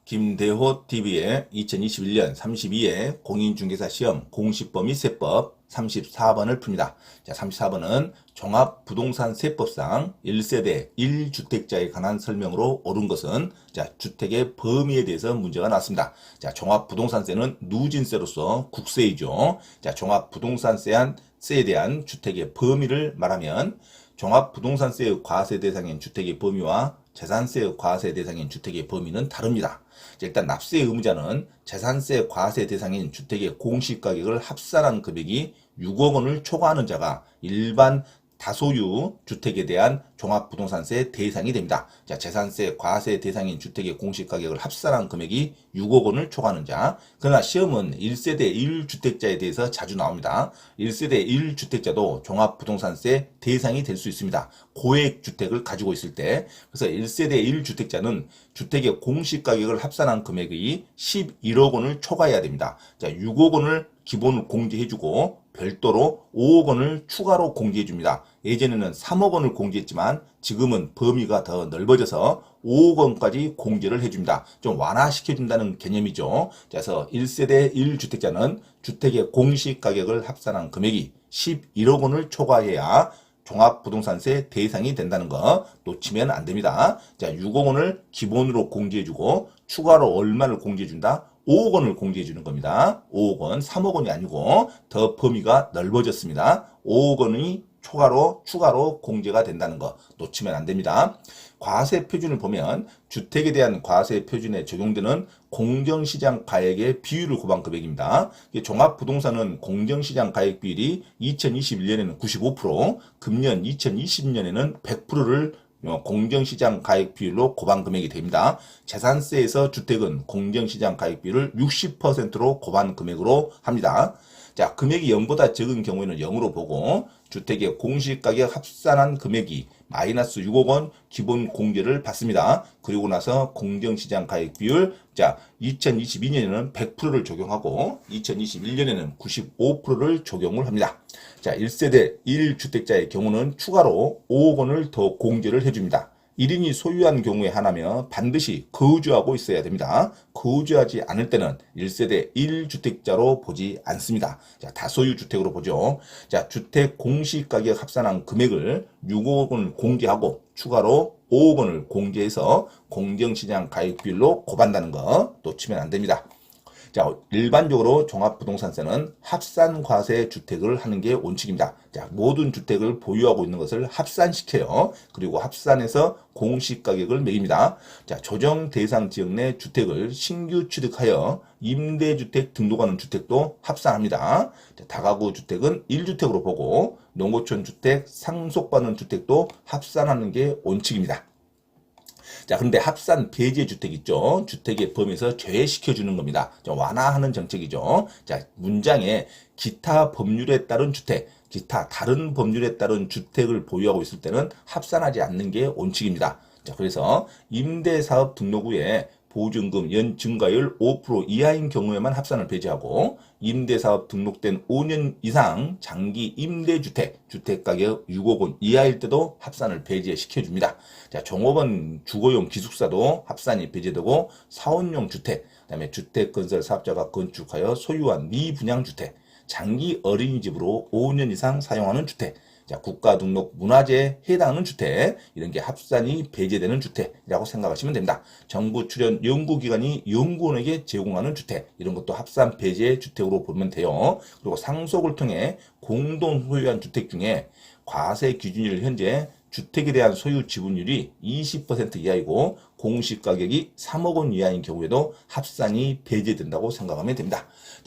김대호 TV의 2021년 32회 공인중개사 시험 공시법 및 세법 34번을 풉니다. 자, 34번은 종합부동산세법상 1세대 1주택자에 관한 설명으로 옳은 것은 주택의 범위에 대해서 문제가 나왔습니다. 종합부동산세는 누진세로서 국세이죠. 종합부동산세에 대한 주택의 범위를 말하면 종합부동산세의 과세 대상인 주택의 범위와 재산세 과세 대상인 주택의 범위는 다릅니다. 일단 납세 의무자는 재산세 과세 대상인 주택의 공시가격을 합산한 금액이 6억 원을 초과하는 자가 일반 다소유 주택에 대한 종합부동산세 대상이 됩니다. 재산세 과세 대상인 주택의 공시가격을 합산한 금액이 6억 원을 초과하는 자. 그러나 시험은 1세대 1주택자에 대해서 자주 나옵니다. 1세대 1주택자도 종합부동산세 대상이 될 수 있습니다. 고액주택을 가지고 있을 때. 그래서 1세대 1주택자는 주택의 공시가격을 합산한 금액이 11억 원을 초과해야 됩니다. 6억 원을 기본을 공제해주고 별도로 5억 원을 추가로 공제해줍니다. 예전에는 3억 원을 공제했지만 지금은 범위가 더 넓어져서 5억 원까지 공제를 해줍니다. 좀 완화시켜준다는 개념이죠. 그래서 1세대 1주택자는 주택의 공시가격을 합산한 금액이 11억 원을 초과해야 종합부동산세 대상이 된다는 거 놓치면 안 됩니다. 6억 원을 기본으로 공제해주고 추가로 얼마를 공제해준다? 5억 원을 공제해 주는 겁니다. 5억 원, 3억 원이 아니고 더 범위가 넓어졌습니다. 5억 원이 추가로 공제가 된다는 거 놓치면 안 됩니다. 과세 표준을 보면 주택에 대한 과세 표준에 적용되는 공정시장 가액의 비율을 곱한 금액입니다. 종합부동산은 공정시장 가액 비율이 2021년에는 95%, 금년 2020년에는 100%를 공정시장 가액 비율로 곱한 금액이 됩니다. 재산세에서 주택은 공정시장 가액 비율을 60%로 곱한 금액으로 합니다. 금액이 0보다 적은 경우에는 0으로 보고 주택의 공시가격 합산한 금액이 마이너스 6억 원 기본 공제를 받습니다. 그리고 나서 공정시장 가액 비율 2022년에는 100%를 적용하고 2021년에는 95%를 적용을 합니다. 1세대 1주택자의 경우는 추가로 5억 원을 더 공제를 해줍니다. 1인이 소유한 경우에 한하며 반드시 거주하고 있어야 됩니다. 거주하지 않을 때는 1세대 1주택자로 보지 않습니다. 다소유 주택으로 보죠. 주택 공시가격 합산한 금액을 6억 원을 공제하고 추가로 5억 원을 공제해서 공정시장 가액 비율로 곱한다는 거 놓치면 안 됩니다. 일반적으로 종합부동산세는 합산과세 주택을 하는 게 원칙입니다. 모든 주택을 보유하고 있는 것을 합산시켜요. 그리고 합산해서 공시가격을 매깁니다. 조정 대상 지역 내 주택을 신규 취득하여 임대주택 등록하는 주택도 합산합니다. 다가구 주택은 1주택으로 보고 농어촌 주택, 상속받는 주택도 합산하는 게 원칙입니다. 그런데 합산 배제 주택 있죠. 주택의 범위에서 제외시켜주는 겁니다. 완화하는 정책이죠. 문장에 기타 법률에 따른 주택, 기타 다른 법률에 따른 주택을 보유하고 있을 때는 합산하지 않는 게 원칙입니다. 그래서 임대사업 등록 후에 보증금 연 증가율 5% 이하인 경우에만 합산을 배제하고 임대사업 등록된 5년 이상 장기 임대주택, 주택가격 6억 원 이하일 때도 합산을 배제시켜줍니다. 종업원 주거용 기숙사도 합산이 배제되고 사원용 주택, 그다음에 주택건설 사업자가 건축하여 소유한 미분양주택, 장기 어린이집으로 5년 이상 사용하는 주택, 국가등록 문화재에 해당하는 주택, 이런 게 합산이 배제되는 주택이라고 생각하시면 됩니다. 정부 출연 연구기관이 연구원에게 제공하는 주택, 이런 것도 합산 배제 주택으로 보면 돼요. 그리고 상속을 통해 공동 소유한 주택 중에 과세 기준일 현재 주택에 대한 소유 지분율이 20% 이하이고 공시가격이 3억 원 이하인 경우에도 합산이 배제된다고 생각하면 됩니다.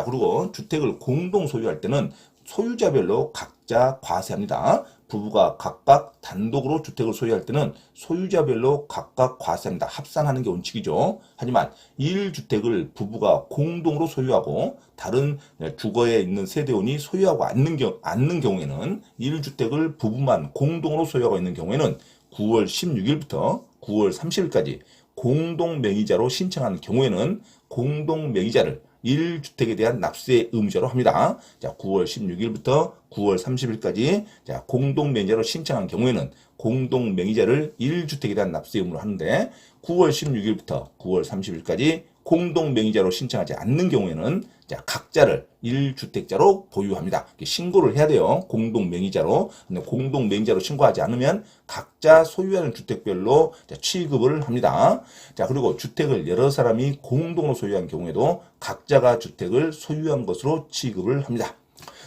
그리고 주택을 공동 소유할 때는 소유자별로 각자 과세합니다. 부부가 각각 단독으로 주택을 소유할 때는 소유자별로 각각 과세합니다. 합산하는 게 원칙이죠. 하지만 1주택을 부부가 공동으로 소유하고 다른 주거에 있는 세대원이 소유하고 않는 경우에는 1주택을 부부만 공동으로 소유하고 있는 경우에는 9월 16일부터 9월 30일까지 공동명의자로 신청한 경우에는 공동명의자를 1주택에 대한 납세 의무자로 합니다. 9월 16일부터 9월 30일까지 공동명의자로 신청한 경우에는 공동명의자를 1주택에 대한 납세 의무로 하는데 9월 16일부터 9월 30일까지 공동명의자로 신청하지 않는 경우에는 자, 각자를 1주택자로 보유합니다. 신고를 해야 돼요. 공동명의자로. 근데 공동명의자로 신고하지 않으면 각자 소유하는 주택별로 취급을 합니다. 자, 그리고 주택을 여러 사람이 공동으로 소유한 경우에도 각자가 주택을 소유한 것으로 취급을 합니다.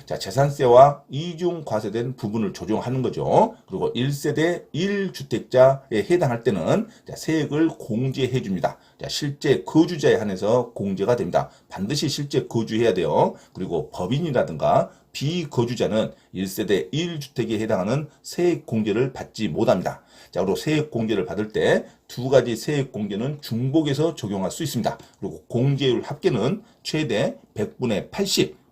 자, 재산세와 이중 과세된 부분을 조정하는 거죠. 그리고 1세대 1주택자에 해당할 때는 세액을 공제해 줍니다. 자, 실제 거주자에 한해서 공제가 됩니다. 반드시 실제 거주해야 돼요. 그리고 법인이라든가 비거주자는 1세대 1주택에 해당하는 세액 공제를 받지 못합니다. 자, 그리고 세액 공제를 받을 때 두 가지 세액 공제는 중복해서 적용할 수 있습니다. 그리고 공제율 합계는 최대 100분의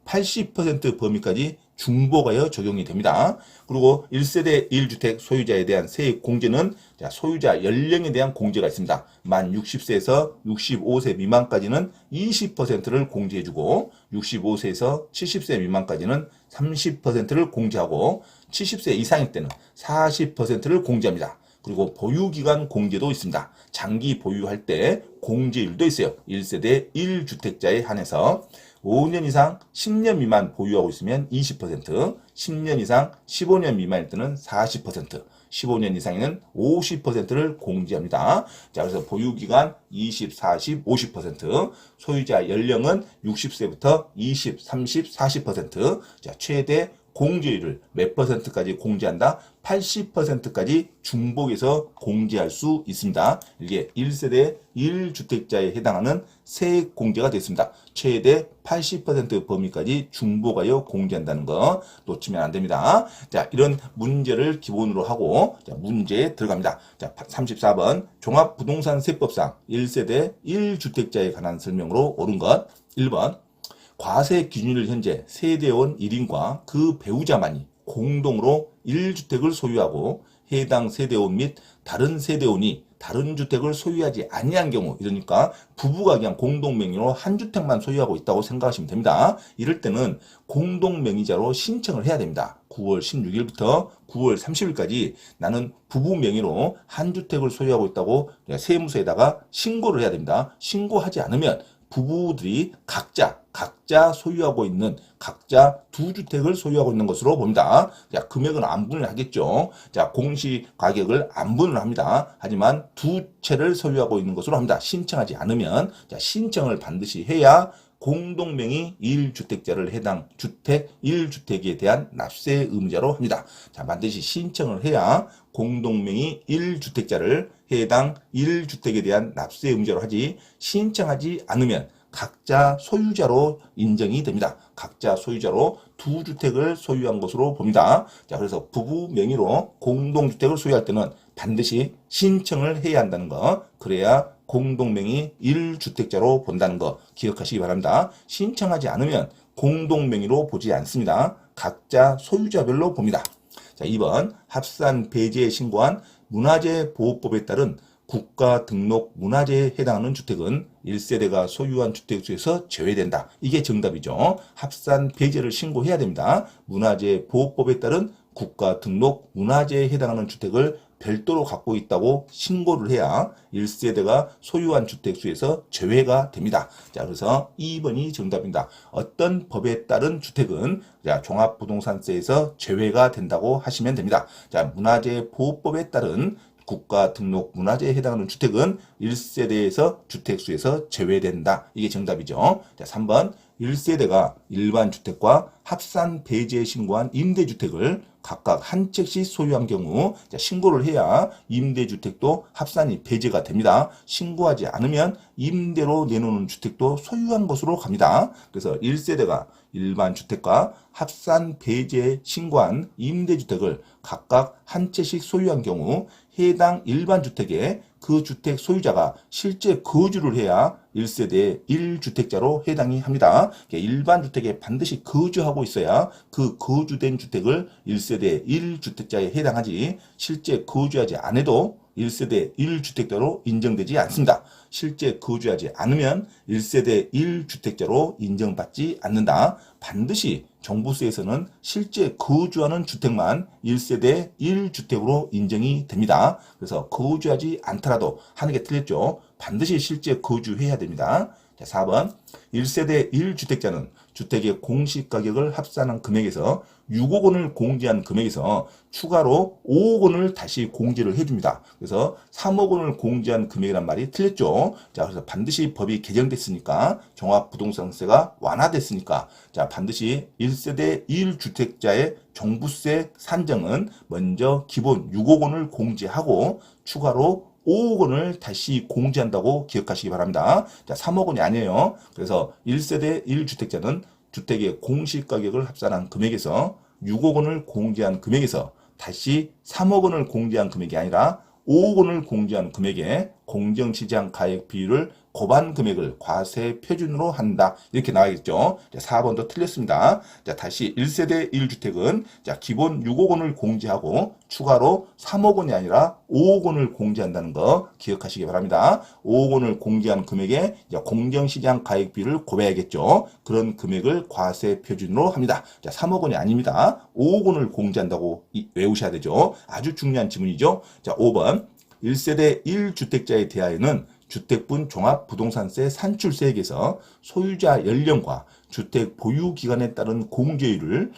80% 범위까지 중복하여 적용이 됩니다. 그리고 1세대 1주택 소유자에 대한 세액 공제는 소유자 연령에 대한 공제가 있습니다. 만 60세에서 65세 미만까지는 20%를 공제해주고 65세에서 70세 미만까지는 30%를 공제하고 70세 이상일 때는 40%를 공제합니다. 그리고 보유기간 공제도 있습니다. 장기 보유할 때 공제율도 있어요. 1세대 1주택자에 한해서 5년 이상 10년 미만 보유하고 있으면 20%, 10년 이상 15년 미만일 때는 40%, 15년 이상에는 50%를 공제합니다. 자, 그래서 보유기간 20, 40, 50%, 소유자 연령은 60세부터 20, 30, 40%, 자, 최대 공제율을 몇 %까지 공제한다? 80%까지 중복해서 공제할 수 있습니다. 이게 1세대 1주택자에 해당하는 세액 공제가 됐습니다. 최대 80% 범위까지 중복하여 공제한다는 거 놓치면 안 됩니다. 자, 이런 문제를 기본으로 하고 자, 문제에 들어갑니다. 자, 34번 종합부동산세법상 1세대 1주택자에 관한 설명으로 옳은 것 1번 과세 기준일 현재 세대원 1인과 그 배우자만이 공동으로 1주택을 소유하고 해당 세대원 및 다른 세대원이 다른 주택을 소유하지 아니한 경우 이러니까 부부가 그냥 공동명의로 한 주택만 소유하고 있다고 생각하시면 됩니다. 이럴 때는 공동명의자로 신청을 해야 됩니다. 9월 16일부터 9월 30일까지 나는 부부 명의로 한 주택을 소유하고 있다고 세무서에다가 신고를 해야 됩니다. 신고하지 않으면 부부들이 각자 소유하고 있는 각자 두 주택을 소유하고 있는 것으로 봅니다. 자, 금액은 안분을 하겠죠. 자, 공시가격을 안분을 합니다. 하지만 두 채를 소유하고 있는 것으로 합니다. 신청하지 않으면 자, 신청을 반드시 해야 공동명의 1주택자를 해당 주택 1주택에 대한 납세 의무자로 합니다. 자, 반드시 신청을 해야 공동명의 1주택자를 해당 1주택에 대한 납세 의무자로 하지 신청하지 않으면 각자 소유자로 인정이 됩니다. 각자 소유자로 두 주택을 소유한 것으로 봅니다. 자, 그래서 부부 명의로 공동주택을 소유할 때는 반드시 신청을 해야 한다는 거. 그래야 공동명의 1주택자로 본다는 거 기억하시기 바랍니다. 신청하지 않으면 공동명의로 보지 않습니다. 각자 소유자별로 봅니다. 자, 2번 합산 배제에 신고한 문화재보호법에 따른 국가 등록 문화재에 해당하는 주택은 1세대가 소유한 주택 수에서 제외된다. 이게 정답이죠. 합산 배제를 신고해야 됩니다. 문화재보호법에 따른 국가 등록 문화재에 해당하는 주택을 별도로 갖고 있다고 신고를 해야 1세대가 소유한 주택 수에서 제외가 됩니다. 자, 그래서 2번이 정답입니다. 어떤 법에 따른 주택은 자, 종합부동산세에서 제외가 된다고 하시면 됩니다. 자, 문화재보호법에 따른 국가 등록 문화재에 해당하는 주택은 1세대에서 주택수에서 제외된다. 이게 정답이죠. 자, 3번 1세대가 일반 주택과 합산 배제에 신고한 임대주택을 각각 한 채씩 소유한 경우 신고를 해야 임대주택도 합산이 배제가 됩니다. 신고하지 않으면 임대로 내놓는 주택도 소유한 것으로 갑니다. 그래서 1세대가 일반 주택과 합산 배제에 신고한 임대주택을 각각 한 채씩 소유한 경우 해당 일반 주택에 그 주택 소유자가 실제 거주를 해야 1세대 1주택자로 해당이 합니다. 일반 주택에 반드시 거주하고 있어야 그 거주된 주택을 1세대 1주택자에 해당하지 실제 거주하지 않아도 1세대 1주택자로 인정되지 않습니다. 실제 거주하지 않으면 1세대 1주택자로 인정받지 않는다. 반드시 정부세에서는 실제 거주하는 주택만 1세대 1주택으로 인정이 됩니다. 그래서 거주하지 않더라도 하는 게 틀렸죠. 반드시 실제 거주해야 됩니다. 자, 4번 1세대 1주택자는 주택의 공시가격을 합산한 금액에서 6억 원을 공제한 금액에서 추가로 5억 원을 다시 공제를 해줍니다. 그래서 3억 원을 공제한 금액이란 말이 틀렸죠. 자, 그래서 반드시 법이 개정됐으니까 종합부동산세가 완화됐으니까 자, 반드시 1세대 1주택자의 종부세 산정은 먼저 기본 6억 원을 공제하고 추가로 5억 원을 다시 공제한다고 기억하시기 바랍니다. 자, 3억 원이 아니에요. 그래서 1세대 1주택자는 주택의 공시가격을 합산한 금액에서 6억 원을 공제한 금액에서 다시 3억 원을 공제한 금액이 아니라 5억 원을 공제한 금액에 공정시장 가액 비율을 고반 금액을 과세 표준으로 한다. 이렇게 나와있죠. 4번도 틀렸습니다. 자, 다시 1세대 1주택은 자, 기본 6억 원을 공제하고 추가로 3억 원이 아니라 5억 원을 공제한다는 거 기억하시기 바랍니다. 5억 원을 공제한 금액에 공정시장 가액 비율을 곱해야겠죠. 그런 금액을 과세 표준으로 합니다. 자, 3억 원이 아닙니다. 5억 원을 공제한다고 외우셔야 되죠. 아주 중요한 지문이죠. 자, 5번 1세대 1주택자에 대하여는 주택분 종합부동산세 산출세액에서 소유자 연령과 주택 보유기간에 따른 공제율을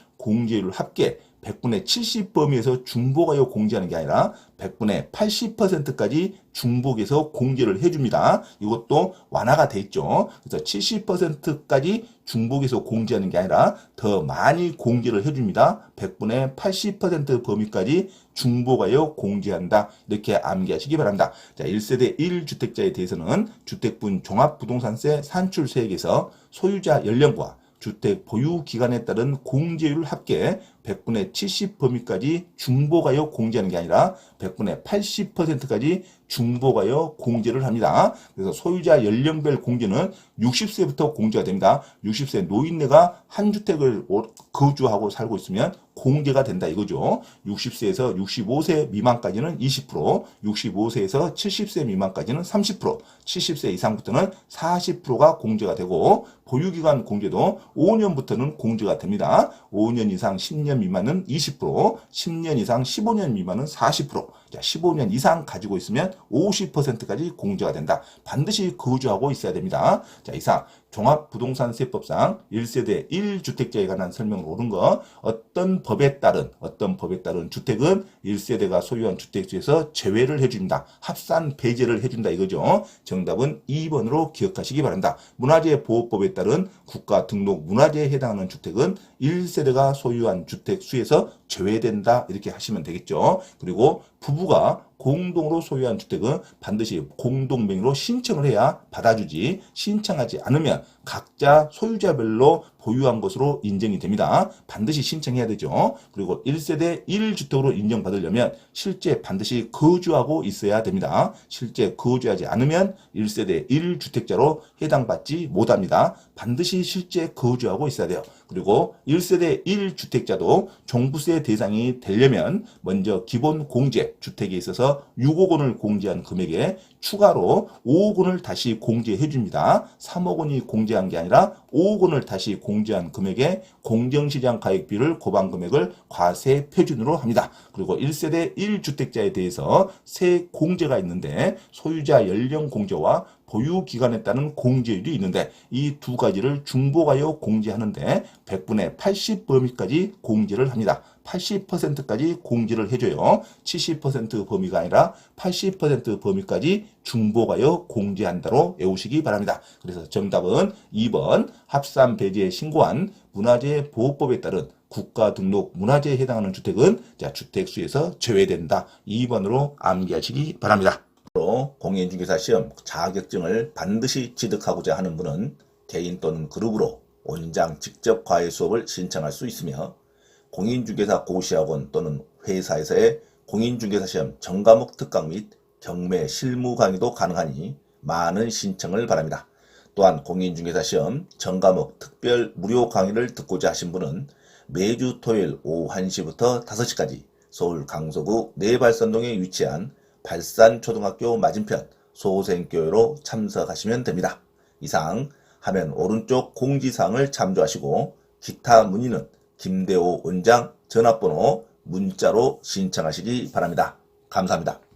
합계 100분의 70 범위에서 중복하여 공제하는 게 아니라 100분의 80%까지 중복해서 공제를 해줍니다. 이것도 완화가 돼 있죠. 그래서 70%까지 중복해서 공제하는 게 아니라 더 많이 공제를 해줍니다. 100분의 80% 범위까지 중복하여 공제한다. 이렇게 암기하시기 바랍니다. 자, 1세대 1주택자에 대해서는 주택분 종합부동산세 산출세액에서 소유자 연령과 주택 보유 기간에 따른 공제율 합계 100분의 70 범위까지 중복하여 공제하는 게 아니라 100분의 80%까지 중복하여 공제를 합니다. 그래서 소유자 연령별 공제는 60세부터 공제가 됩니다. 60세 노인네가 한 주택을 거주하고 살고 있으면 공제가 된다 이거죠. 60세에서 65세 미만까지는 20%, 65세에서 70세 미만까지는 30%, 70세 이상부터는 40%가 공제가 되고 보유기간 공제도 5년부터는 공제가 됩니다. 5년 이상 10년 미만은 20%, 10년 이상 15년 미만은 40%, 자, 15년 이상 가지고 있으면 50%까지 공제가 된다. 반드시 거주하고 있어야 됩니다. 자, 이상 종합부동산세법상 1세대 1주택자에 관한 설명을 옳은 거 어떤 법에 따른 주택은 1세대가 소유한 주택수에서 제외를 해준다. 합산 배제를 해준다 이거죠. 정답은 2번으로 기억하시기 바랍니다. 문화재보호법에 따른 국가 등록 문화재에 해당하는 주택은 1세대가 소유한 주택수에서 제외된다. 이렇게 하시면 되겠죠. 그리고 부부가 공동으로 소유한 주택은 반드시 공동명의로 신청을 해야 받아주지 신청하지 않으면 각자 소유자별로 보유한 것으로 인정이 됩니다. 반드시 신청해야 되죠. 그리고 1세대 1주택으로 인정받으려면 실제 반드시 거주하고 있어야 됩니다. 실제 거주하지 않으면 1세대 1주택자로 해당받지 못합니다. 반드시 실제 거주하고 있어야 돼요. 그리고 1세대 1주택자도 종부세 대상이 되려면 먼저 기본 공제, 주택에 있어서 6억 원을 공제한 금액에 추가로 5억 원을 다시 공제해 줍니다. 3억 원이 공제한 게 아니라 5억 원을 다시 공제한 금액에 공정시장 가액비를 고반 금액을 과세 표준으로 합니다. 그리고 1세대 1주택자에 대해서 세 공제가 있는데 소유자 연령 공제와 보유 기간에 따른 공제율이 있는데 이 두 가지를 중복하여 공제하는데 100분의 80 범위까지 공제를 합니다. 80%까지 공제를 해줘요. 70% 범위가 아니라 80% 범위까지 중복하여 공제한다로 외우시기 바랍니다. 그래서 정답은 2번 합산 배제에 신고한 문화재보호법에 따른 국가 등록 문화재에 해당하는 주택은 주택수에서 제외된다. 2번으로 암기하시기 바랍니다. 공인중개사 시험 자격증을 반드시 취득하고자 하는 분은 개인 또는 그룹으로 원장 직접 과외 수업을 신청할 수 있으며 공인중개사 고시학원 또는 회사에서의 공인중개사 시험 전과목 특강 및 경매 실무 강의도 가능하니 많은 신청을 바랍니다. 또한 공인중개사 시험 전과목 특별 무료 강의를 듣고자 하신 분은 매주 토요일 오후 1시부터 5시까지 서울 강서구 내발산동에 위치한 발산초등학교 맞은편 소생교회로 참석하시면 됩니다. 이상 화면 오른쪽 공지사항을 참조하시고 기타 문의는 김대호 원장 전화번호 문자로 신청하시기 바랍니다. 감사합니다.